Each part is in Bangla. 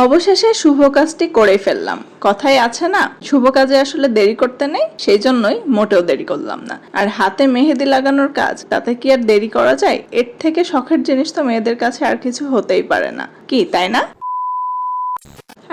অবশেষে শুভ কাজটি করে ফেললাম। কথাই আছে না, শুভ কাজে আসলে দেরি করতে নেই, সেই জন্যই মোটেও দেরি করলাম না। আর হাতে মেহেদি লাগানোর কাজ, তাতে কি আর দেরি করা যায়? এর থেকে শখের জিনিস তো মেয়েদের কাছে আর কিছু হতেই পারে না, কি তাই না?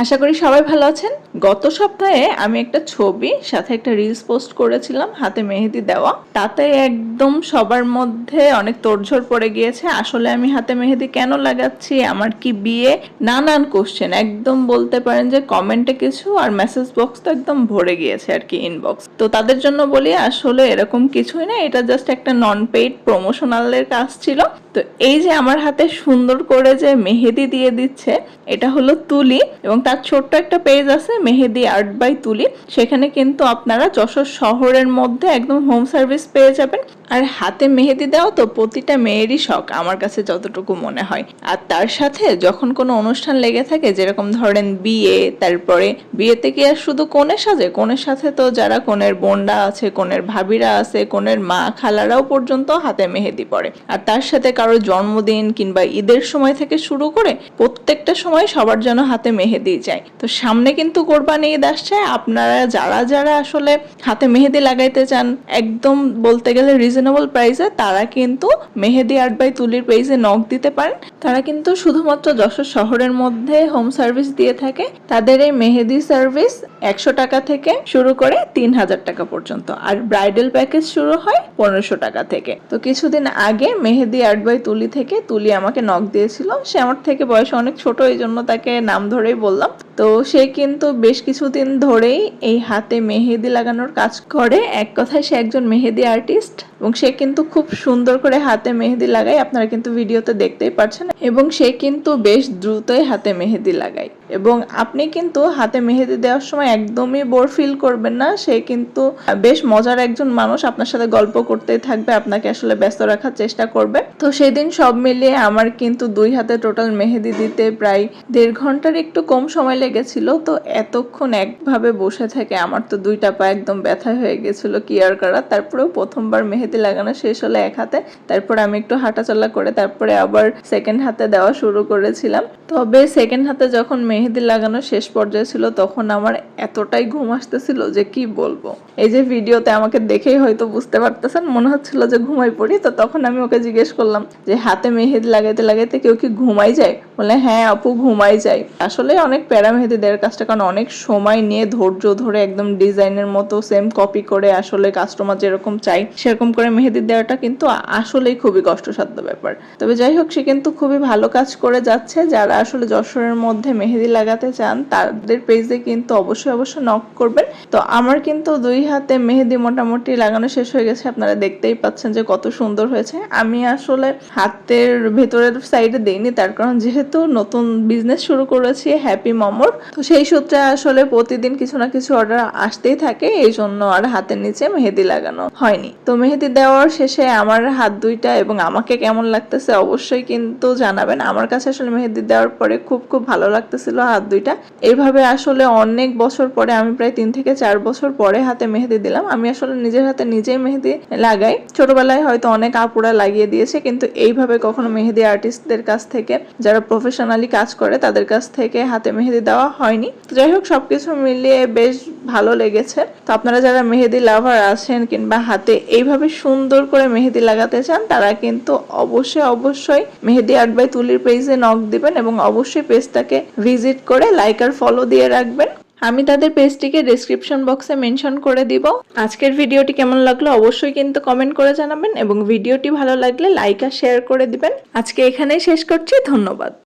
আশা করি সবাই ভালো আছেন। গত সপ্তাহে আমি একটা ছবি সাথে একটা রিলস পোস্ট করেছিলাম হাতে মেহেদি দেওয়া। তাতে একদম সবার মধ্যে অনেক তোড়জোড় পড়ে গিয়েছে। আসলে আমি হাতে মেহেদি কেন লাগাচ্ছি, আমার কি বিয়ে, নানান কোশ্চেন একদম বলতে পারেন যে কমেন্টে কিছু, আর মেসেজ বক্স তো একদম ভরে গিয়েছে আর কি, ইনবক্স। তো তাদের জন্য বলি আসলে এরকম কিছুই না, এটা জাস্ট একটা নন পেইড প্রমোশনালের কাজ ছিল। তো এই যে আমার হাতে সুন্দর করে যে মেহেদি দিয়ে দিচ্ছে, এটা হলো তুলি, এবং তার ছোট্ট একটা পেজ আছে মেহেদি আর্ট বাই তুলি। সেখানে কিন্তু আপনারা যশোর শহরের মধ্যে একদম হোম সার্ভিস পেয়ে যাবেন। আর হাতে মেহেদি দেওয়া তো প্রতিটা মেয়েরই শখ, আমার কাছে যতটুকু মনে হয়। আর তার সাথে যখন কোনো অনুষ্ঠান লেগে থাকে, যেরকম ধরেন বিয়ে, তারপরে বিয়েতে কি আর শুধু কনে সাজে, কনের সাথে তো যারা কনের বোনরা আছে, কনের ভাবিরা আছে, কনের মা খালারাও পর্যন্ত হাতে মেহেদি পরে। আর তার সাথে কারো জন্মদিন কিংবা ঈদের সময় থেকে শুরু করে প্রত্যেকটা সময় সবার জন্য হাতে মেহেদি যায়। তো সামনে কিন্তু কোরবানি ঈদ আসছে, আপনারা যারা যারা আসলে হাতে মেহেদি লাগাইতে চান একদম বলতে গেলে রিজনেবল প্রাইসে, তারা কিন্তু মেহেদি আর্ট বাই তুলির পেজে নক দিতে পারেন। তারা কিন্তু শুধুমাত্র যশোর শহরের মধ্যে হোম সার্ভিস দিয়ে থাকে। তাদের এই মেহেদি সার্ভিস 100 টাকা থেকে শুরু করে 3000 টাকা পর্যন্ত, আর ব্রাইডাল প্যাকেজ শুরু হয় 1500 টাকা থেকে। তো কিছুদিন আগে মেহেদি আর্ট বাই তুলি থেকে তুলি আমাকে নক দিয়েছিল। সে আমার থেকে বয়সে অনেক ছোট, এই জন্য তাকে নাম ধরেই বললাম। তো সে কিন্তু বেশ কিছুদিন ধরেই এই হাতে মেহেদি লাগানোর কাজ করে। এক কথায় সে একজন মেহেদি আর্টিস্ট, এবং সে কিন্তু খুব সুন্দর করে হাতে মেহেদি লাগায়, আপনারা কিন্তু ভিডিওতে দেখতেই পাচ্ছেন। এবং সে কিন্তু বেশ দ্রুতই হাতে মেহেদি লাগায়, এবং আপনি কিন্তু হাতে মেহেদি দেওয়ার সময় একদমই বোর ফিল করবেন না। সে কিন্তু বেশ মজার একজন মানুষ, আপনার সাথে গল্প করতেই থাকবে, আপনাকে আসলে ব্যস্ত রাখার চেষ্টা করবে। তো সেদিন সব মিলিয়ে আমার কিন্তু 2 হাতে টোটাল মেহেদি দিতে প্রায় 1.5 ঘন্টার একটু কম সময় লেগেছিল। তো এতক্ষণ একভাবে বসে থেকে আমার তো 2টা পা একদম ব্যথা হয়ে গেছিল কি আর করা। তারপরেও প্রথমবার মেহেদি লাগানো শেষ হলো এক হাতে, তারপর আমি একটু হাঁটাচলা করে তারপরে আবার সেকেন্ড হাতে দেওয়া শুরু করেছিলাম। তবে সেকেন্ড হাতে যখন মেহেদি লাগানো শেষ পর্যায়ে ছিল, তখন আমার এতটাই ঘুম আসতেছিল যে কি বলবো। এই যে ভিডিওতে আমাকে দেখেই হয়তো বুঝতে পারতেছেন, মনে হচ্ছিল যে ঘুমাই পড়ি। তো তখন আমি ওকে জিজ্ঞেস করলাম যে হাতে মেহেদি লাগাইতে লাগাইতে কেউ কি ঘুমাই যায়? বলে হ্যাঁ আপু, ঘুমাই যায়। আসলে অনেক প্যারা মেহেদি দেওয়ার কাজটা, কারণ অনেক সময় নিয়ে ধৈর্য ধরে একদম ডিজাইনের মতো সেম কপি করে আসলে কাস্টমার যেরকম চাই সেরকম করে মেহেদি দেওয়াটা কিন্তু আসলেই খুবই কষ্টসাধ্য ব্যাপার। তবে যাই হোক, সে কিন্তু খুবই ভালো কাজ করে যাচ্ছে। যারা আসলে যশোরের মধ্যে মেহেদি লাগাতে চান তাদের পেজে কিন্তু অবশ্যই নক করবেন। তো আমার কিন্তু 2 হাতে মেহেদি মোটামুটি লাগানো শেষ হয়ে গেছে, আপনারা দেখতেই পাচ্ছেন যে কত সুন্দর হয়েছে। আমি আসলে হাতের ভেতরের সাইডে দেইনি, তার কারণ যেহেতু নতুন বিজনেস শুরু করেছি হ্যাপি মোমোর, তো সেই সূত্রে আসলে প্রতিদিন কিছু না কিছু অর্ডার আসতেই থাকে, এই জন্য আর হাতের নিচে মেহেদি লাগানো হয়নি। তো মেহেদি দেওয়ার শেষে আমার হাত 2টা এবং আমাকে কেমন লাগতেছে অবশ্যই কিন্তু জানাবেন। আমার কাছে আসলে মেহেদি দেওয়ার পরে খুব ভালো লাগতেছিল হাত 2টা। এইভাবে আসলে অনেক বছর পরে, আমি প্রায় 3 থেকে 4 বছর পরে হাতে মেহেদি দিলাম। আমি আসলে নিজের হাতে নিজেই মেহেদি লাগাই। ছোটবেলায় হয়তো অনেক আপুরা লাগিয়ে দিয়েছে, কিন্তু এইভাবে কখনো মেহেদি আর্টিস্টদের কাছ থেকে, যারা প্রফেশনালি কাজ করে তাদের কাছ থেকে হাতে মেহেদি দেওয়া হয়নি। তো যাই হোক, সবকিছু মিলিয়ে বেশ ভালো লেগেছে। তো আপনারা যারা মেহেদি লাভার আছেন কিংবা হাতে এইভাবে সুন্দর করে মেহেদি লাগাতে চান, তারা কিন্তু অবশ্যই মেহেদি আর্ট বাই তুলির পেজে নক দিবেন, এবং অবশ্যই পেজটাকে ভিজিট করে লাইক আর ফলো দিয়ে রাখবেন। আমি তাদের পেজটিকে ডেসক্রিপশন বক্সে মেনশন করে দিব। আজকের ভিডিওটি কেমন লাগলো অবশ্যই কিন্তু কমেন্ট করে জানাবেন, এবং ভিডিওটি ভালো লাগলে লাইক আর শেয়ার করে দিবেন। আজকে এখানেই শেষ করছি, ধন্যবাদ।